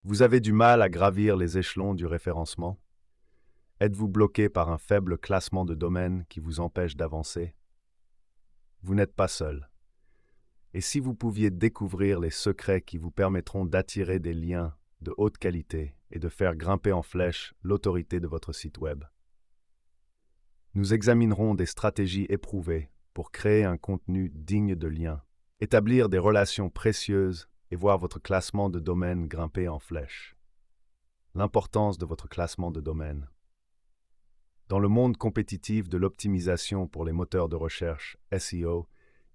Vous avez du mal à gravir les échelons du référencement? Êtes-vous bloqué par un faible classement de domaine qui vous empêche d'avancer? Vous n'êtes pas seul. Et si vous pouviez découvrir les secrets qui vous permettront d'attirer des liens de haute qualité et de faire grimper en flèche l'autorité de votre site web? Nous examinerons des stratégies éprouvées pour créer un contenu digne de liens, établir des relations précieuses et voir votre classement de domaine grimper en flèche. L'importance de votre classement de domaine. Dans le monde compétitif de l'optimisation pour les moteurs de recherche SEO,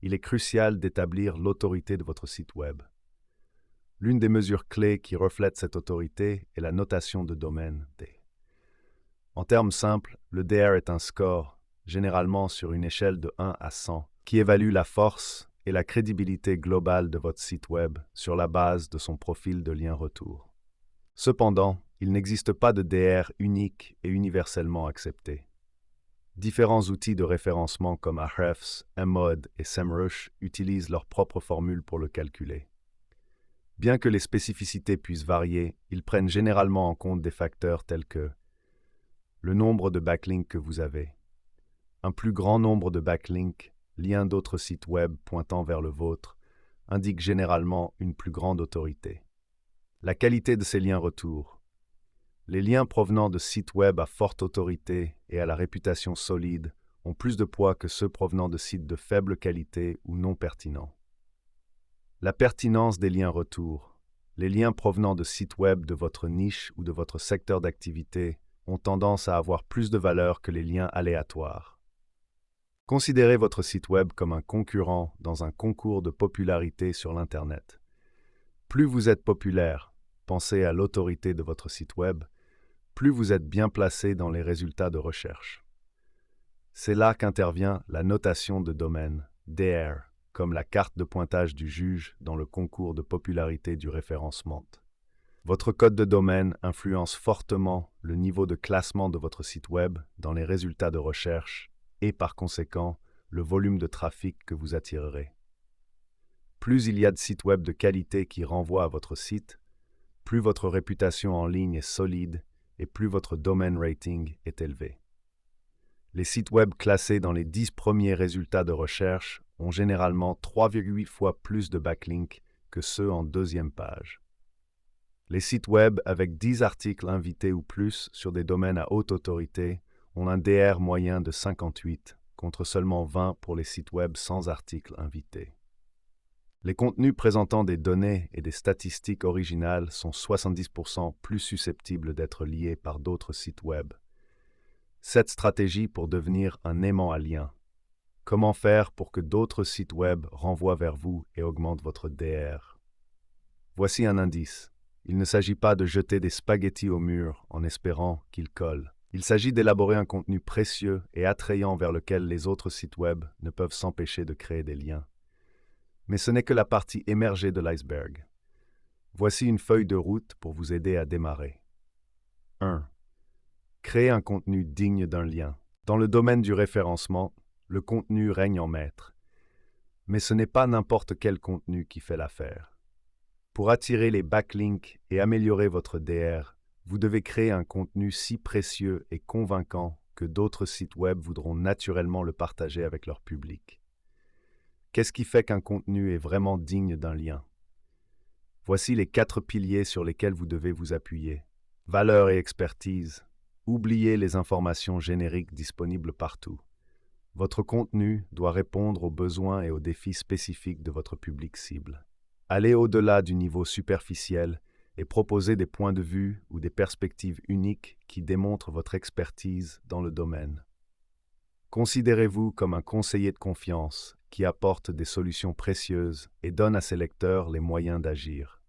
il est crucial d'établir l'autorité de votre site web. L'une des mesures clés qui reflète cette autorité est la notation de domaine D. En termes simples, le DR est un score, généralement sur une échelle de 1 à 100, qui évalue la force et la crédibilité globale de votre site web sur la base de son profil de lien retour. Cependant, il n'existe pas de DR unique et universellement accepté. Différents outils de référencement comme Ahrefs, Mmod et SEMrush utilisent leurs propres formules pour le calculer. Bien que les spécificités puissent varier, ils prennent généralement en compte des facteurs tels que le nombre de backlinks que vous avez. Un plus grand nombre de backlinks, liens d'autres sites web pointant vers le vôtre, indique généralement une plus grande autorité. La qualité de ces liens retour. Les liens provenant de sites web à forte autorité et à la réputation solide ont plus de poids que ceux provenant de sites de faible qualité ou non pertinents. La pertinence des liens retour. Les liens provenant de sites web de votre niche ou de votre secteur d'activité ont tendance à avoir plus de valeur que les liens aléatoires. Considérez votre site web comme un concurrent dans un concours de popularité sur l'Internet. Plus vous êtes populaire, pensez à l'autorité de votre site web, plus vous êtes bien placé dans les résultats de recherche. C'est là qu'intervient la notation de domaine, DR, comme la carte de pointage du juge dans le concours de popularité du référencement. Votre code de domaine influence fortement le niveau de classement de votre site web dans les résultats de recherche et par conséquent le volume de trafic que vous attirerez. Plus il y a de sites web de qualité qui renvoient à votre site, plus votre réputation en ligne est solide et plus votre domain rating est élevé. Les sites web classés dans les 10 premiers résultats de recherche ont généralement 3,8 fois plus de backlinks que ceux en deuxième page. Les sites web avec 10 articles invités ou plus sur des domaines à haute autorité ont un DR moyen de 58, contre seulement 20 pour les sites web sans articles invités. Les contenus présentant des données et des statistiques originales sont 70% plus susceptibles d'être liés par d'autres sites web. Cette stratégie pour devenir un aimant à lien. Comment faire pour que d'autres sites web renvoient vers vous et augmentent votre DR? Voici un indice. Il ne s'agit pas de jeter des spaghettis au mur en espérant qu'ils collent. Il s'agit d'élaborer un contenu précieux et attrayant vers lequel les autres sites web ne peuvent s'empêcher de créer des liens. Mais ce n'est que la partie émergée de l'iceberg. Voici une feuille de route pour vous aider à démarrer. 1. Créer un contenu digne d'un lien. Dans le domaine du référencement, le contenu règne en maître. Mais ce n'est pas n'importe quel contenu qui fait l'affaire. Pour attirer les backlinks et améliorer votre DR, vous devez créer un contenu si précieux et convaincant que d'autres sites web voudront naturellement le partager avec leur public. Qu'est-ce qui fait qu'un contenu est vraiment digne d'un lien? Voici les 4 piliers sur lesquels vous devez vous appuyer. Valeur et expertise. Oubliez les informations génériques disponibles partout. Votre contenu doit répondre aux besoins et aux défis spécifiques de votre public cible. Allez au-delà du niveau superficiel et proposez des points de vue ou des perspectives uniques qui démontrent votre expertise dans le domaine. Considérez-vous comme un conseiller de confiance qui apporte des solutions précieuses et donne à ses lecteurs les moyens d'agir.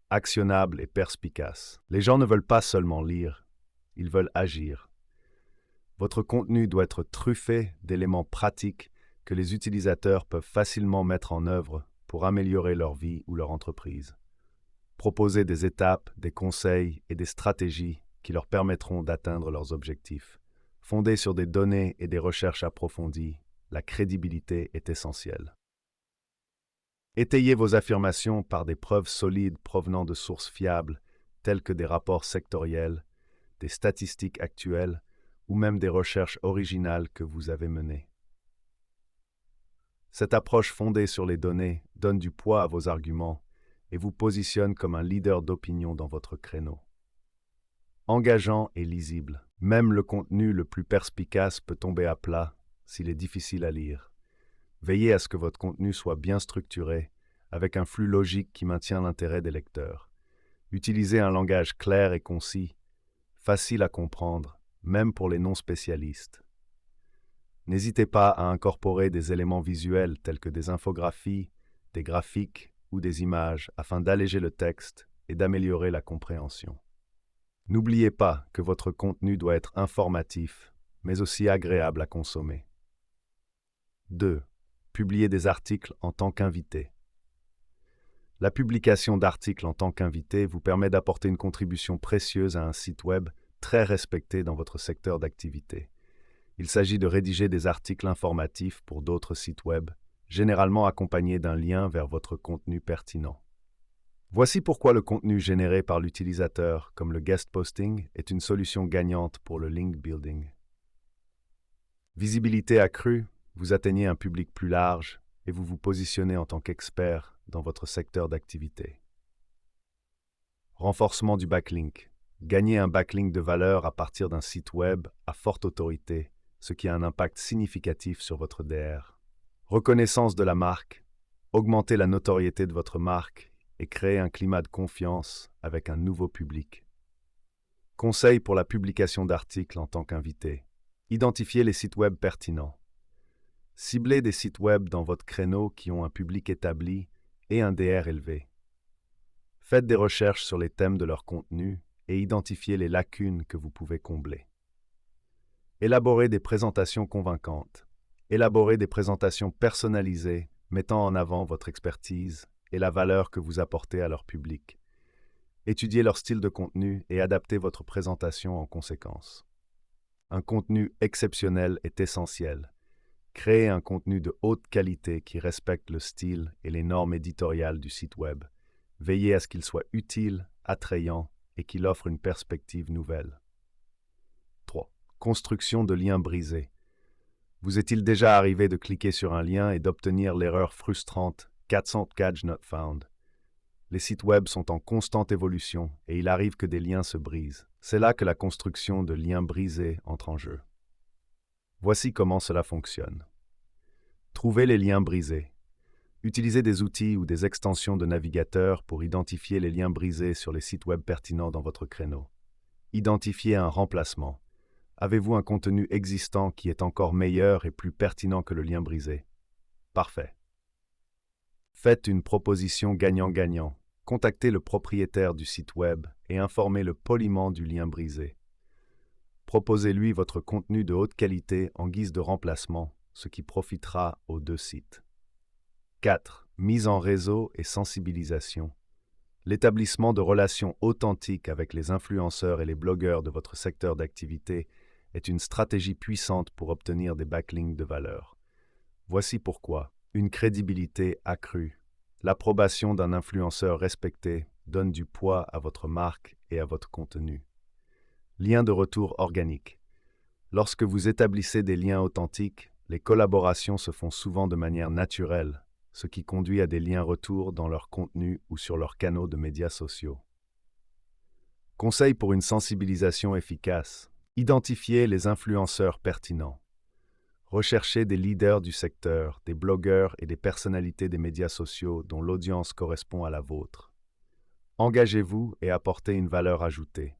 Actionnable et perspicace. Les gens ne veulent pas seulement lire, ils veulent agir. Votre contenu doit être truffé d'éléments pratiques que les utilisateurs peuvent facilement mettre en œuvre pour améliorer leur vie ou leur entreprise. Proposez des étapes, des conseils et des stratégies qui leur permettront d'atteindre leurs objectifs. Fondés sur des données et des recherches approfondies, la crédibilité est essentielle. Étayez vos affirmations par des preuves solides provenant de sources fiables tels que des rapports sectoriels, des statistiques actuelles ou même des recherches originales que vous avez menées. Cette approche fondée sur les données donne du poids à vos arguments et vous positionne comme un leader d'opinion dans votre créneau. Engageant et lisible, même le contenu le plus perspicace peut tomber à plat s'il est difficile à lire. Veillez à ce que votre contenu soit bien structuré, avec un flux logique qui maintient l'intérêt des lecteurs. Utilisez un langage clair et concis, facile à comprendre, même pour les non-spécialistes. N'hésitez pas à incorporer des éléments visuels tels que des infographies, des graphiques ou des images afin d'alléger le texte et d'améliorer la compréhension. N'oubliez pas que votre contenu doit être informatif, mais aussi agréable à consommer. 2. Publier des articles en tant qu'invité. La publication d'articles en tant qu'invité vous permet d'apporter une contribution précieuse à un site web très respecté dans votre secteur d'activité. Il s'agit de rédiger des articles informatifs pour d'autres sites web, généralement accompagnés d'un lien vers votre contenu pertinent. Voici pourquoi le contenu généré par l'utilisateur, comme le guest posting, est une solution gagnante pour le link building. Visibilité accrue, vous atteignez un public plus large et vous vous positionnez en tant qu'expert dans votre secteur d'activité. Renforcement du backlink. Gagnez un backlink de valeur à partir d'un site web à forte autorité, ce qui a un impact significatif sur votre DR. Reconnaissance de la marque. Augmentez la notoriété de votre marque et créez un climat de confiance avec un nouveau public. Conseil pour la publication d'articles en tant qu'invité. Identifiez les sites web pertinents. Ciblez des sites web dans votre créneau qui ont un public établi et un DR élevé. Faites des recherches sur les thèmes de leur contenu et identifiez les lacunes que vous pouvez combler. Élaborez des présentations convaincantes. Élaborez des présentations personnalisées mettant en avant votre expertise et la valeur que vous apportez à leur public. Étudiez leur style de contenu et adaptez votre présentation en conséquence. Un contenu exceptionnel est essentiel. Créez un contenu de haute qualité qui respecte le style et les normes éditoriales du site web. Veillez à ce qu'il soit utile, attrayant et qu'il offre une perspective nouvelle. 3. Construction de liens brisés. Vous est-il déjà arrivé de cliquer sur un lien et d'obtenir l'erreur frustrante « 400 page not found ». Les sites web sont en constante évolution et il arrive que des liens se brisent. C'est là que la construction de liens brisés entre en jeu. Voici comment cela fonctionne. Trouvez les liens brisés. Utilisez des outils ou des extensions de navigateur pour identifier les liens brisés sur les sites web pertinents dans votre créneau. Identifiez un remplacement. Avez-vous un contenu existant qui est encore meilleur et plus pertinent que le lien brisé? Parfait. Faites une proposition gagnant-gagnant. Contactez le propriétaire du site web et informez-le poliment du lien brisé. Proposez-lui votre contenu de haute qualité en guise de remplacement, ce qui profitera aux deux sites. 4. Mise en réseau et sensibilisation. L'établissement de relations authentiques avec les influenceurs et les blogueurs de votre secteur d'activité est une stratégie puissante pour obtenir des backlinks de valeur. Voici pourquoi. Une crédibilité accrue. L'approbation d'un influenceur respecté donne du poids à votre marque et à votre contenu. Lien de retour organique. Lorsque vous établissez des liens authentiques, les collaborations se font souvent de manière naturelle, ce qui conduit à des liens retour dans leur contenu ou sur leurs canaux de médias sociaux. Conseil pour une sensibilisation efficace. Identifiez les influenceurs pertinents. Recherchez des leaders du secteur, des blogueurs et des personnalités des médias sociaux dont l'audience correspond à la vôtre. Engagez-vous et apportez une valeur ajoutée.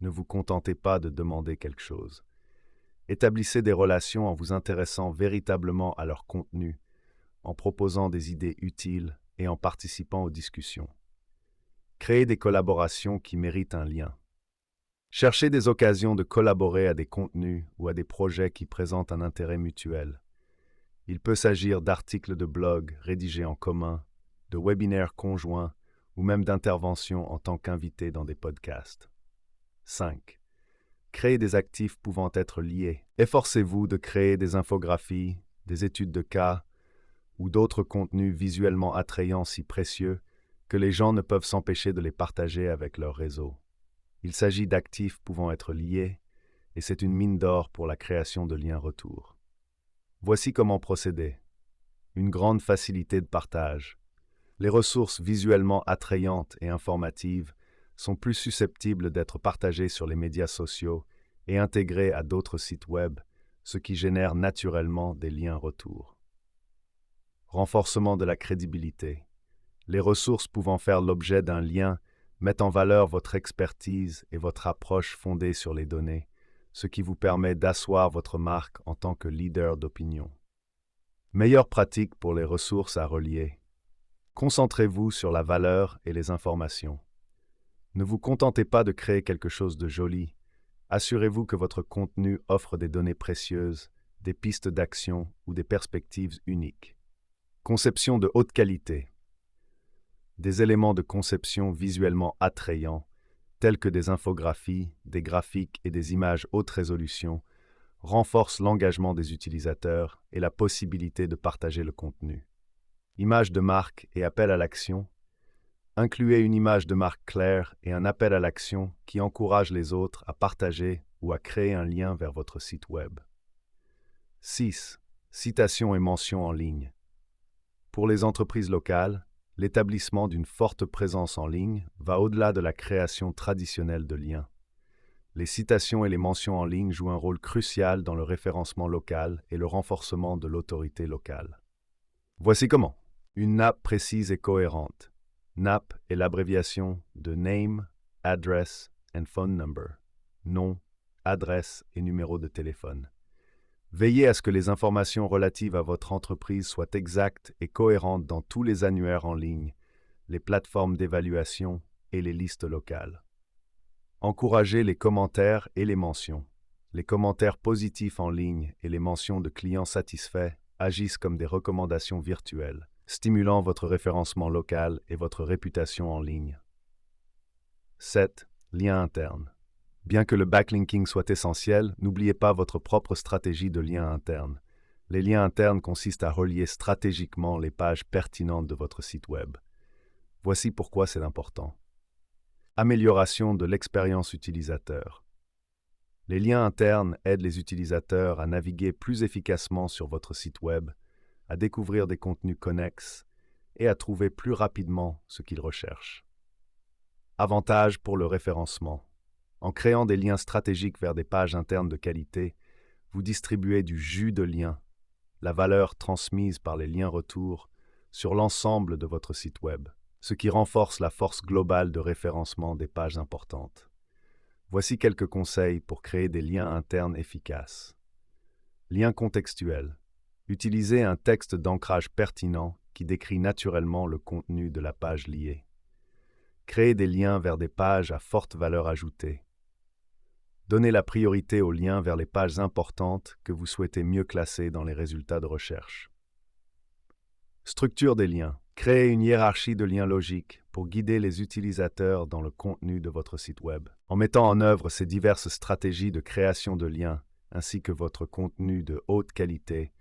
Ne vous contentez pas de demander quelque chose. Établissez des relations en vous intéressant véritablement à leur contenu, en proposant des idées utiles et en participant aux discussions. Créez des collaborations qui méritent un lien. Cherchez des occasions de collaborer à des contenus ou à des projets qui présentent un intérêt mutuel. Il peut s'agir d'articles de blog rédigés en commun, de webinaires conjoints ou même d'interventions en tant qu'invité dans des podcasts. 5. Créez des actifs pouvant être liés. Efforcez-vous de créer des infographies, des études de cas ou d'autres contenus visuellement attrayants si précieux que les gens ne peuvent s'empêcher de les partager avec leur réseau. Il s'agit d'actifs pouvant être liés, et c'est une mine d'or pour la création de liens retour. Voici comment procéder. Une grande facilité de partage. Les ressources visuellement attrayantes et informatives sont plus susceptibles d'être partagées sur les médias sociaux et intégrées à d'autres sites web, ce qui génère naturellement des liens retour. Renforcement de la crédibilité. Les ressources pouvant faire l'objet d'un lien mettent en valeur votre expertise et votre approche fondée sur les données, ce qui vous permet d'asseoir votre marque en tant que leader d'opinion. Meilleure pratique pour les ressources à relier. Concentrez-vous sur la valeur et les informations. Ne vous contentez pas de créer quelque chose de joli. Assurez-vous que votre contenu offre des données précieuses, des pistes d'action ou des perspectives uniques. Conception de haute qualité. Des éléments de conception visuellement attrayants, tels que des infographies, des graphiques et des images haute résolution, renforcent l'engagement des utilisateurs et la possibilité de partager le contenu. Image de marque et appel à l'action. Incluez une image de marque claire et un appel à l'action qui encourage les autres à partager ou à créer un lien vers votre site web. 6. Citations et mentions en ligne. Pour les entreprises locales, l'établissement d'une forte présence en ligne va au-delà de la création traditionnelle de liens. Les citations et les mentions en ligne jouent un rôle crucial dans le référencement local et le renforcement de l'autorité locale. Voici comment. Une NAP précise et cohérente. NAP est l'abréviation de Name, Address and Phone Number. Nom, adresse et numéro de téléphone. Veillez à ce que les informations relatives à votre entreprise soient exactes et cohérentes dans tous les annuaires en ligne, les plateformes d'évaluation et les listes locales. Encouragez les commentaires et les mentions. Les commentaires positifs en ligne et les mentions de clients satisfaits agissent comme des recommandations virtuelles, stimulant votre référencement local et votre réputation en ligne. 7. Lien interne. Bien que le backlinking soit essentiel, n'oubliez pas votre propre stratégie de lien interne. Les liens internes consistent à relier stratégiquement les pages pertinentes de votre site web. Voici pourquoi c'est important. Amélioration de l'expérience utilisateur. Les liens internes aident les utilisateurs à naviguer plus efficacement sur votre site web, à découvrir des contenus connexes et à trouver plus rapidement ce qu'ils recherchent. Avantages pour le référencement. En créant des liens stratégiques vers des pages internes de qualité, vous distribuez du jus de lien, la valeur transmise par les liens retour, sur l'ensemble de votre site web, ce qui renforce la force globale de référencement des pages importantes. Voici quelques conseils pour créer des liens internes efficaces. Lien contextuel. Utilisez un texte d'ancrage pertinent qui décrit naturellement le contenu de la page liée. Créez des liens vers des pages à forte valeur ajoutée. Donnez la priorité aux liens vers les pages importantes que vous souhaitez mieux classer dans les résultats de recherche. Structure des liens. Créez une hiérarchie de liens logiques pour guider les utilisateurs dans le contenu de votre site web. En mettant en œuvre ces diverses stratégies de création de liens, ainsi que votre contenu de haute qualité,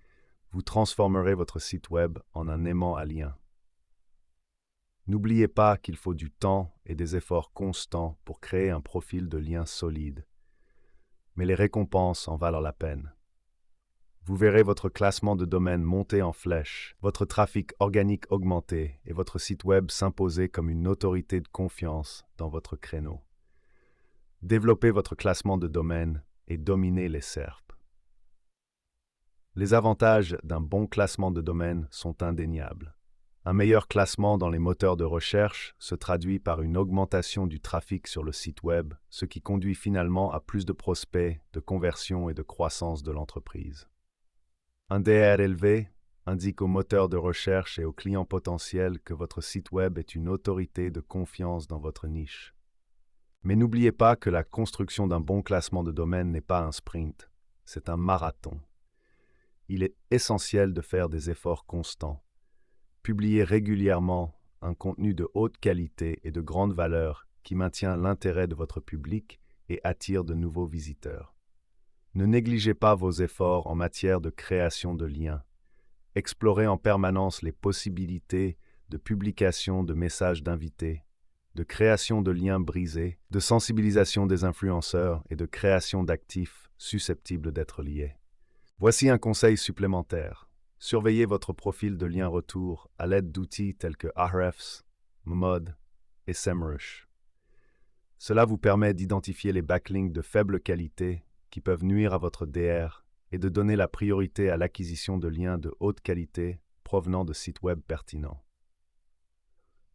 vous transformerez votre site web en un aimant à liens. N'oubliez pas qu'il faut du temps et des efforts constants pour créer un profil de lien solide. Mais les récompenses en valent la peine. Vous verrez votre classement de domaine monter en flèche, votre trafic organique augmenter et votre site web s'imposer comme une autorité de confiance dans votre créneau. Développez votre classement de domaine et dominez les SERP. Les avantages d'un bon classement de domaine sont indéniables. Un meilleur classement dans les moteurs de recherche se traduit par une augmentation du trafic sur le site web, ce qui conduit finalement à plus de prospects, de conversions et de croissance de l'entreprise. Un DR élevé indique aux moteurs de recherche et aux clients potentiels que votre site web est une autorité de confiance dans votre niche. Mais n'oubliez pas que la construction d'un bon classement de domaine n'est pas un sprint, c'est un marathon. Il est essentiel de faire des efforts constants. Publiez régulièrement un contenu de haute qualité et de grande valeur qui maintient l'intérêt de votre public et attire de nouveaux visiteurs. Ne négligez pas vos efforts en matière de création de liens. Explorez en permanence les possibilités de publication de messages d'invités, de création de liens brisés, de sensibilisation des influenceurs et de création d'actifs susceptibles d'être liés. Voici un conseil supplémentaire. Surveillez votre profil de lien retour à l'aide d'outils tels que Ahrefs, Mmod et SEMrush. Cela vous permet d'identifier les backlinks de faible qualité qui peuvent nuire à votre DR et de donner la priorité à l'acquisition de liens de haute qualité provenant de sites web pertinents.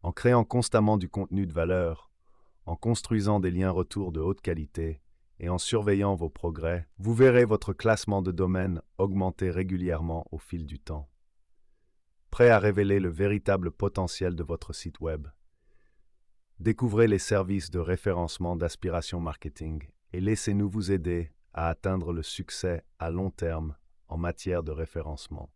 En créant constamment du contenu de valeur, en construisant des liens retour de haute qualité et en surveillant vos progrès, vous verrez votre classement de domaine augmenter régulièrement au fil du temps. Prêt à révéler le véritable potentiel de votre site web? Découvrez les services de référencement d'Aspiration Marketing et laissez-nous vous aider à atteindre le succès à long terme en matière de référencement.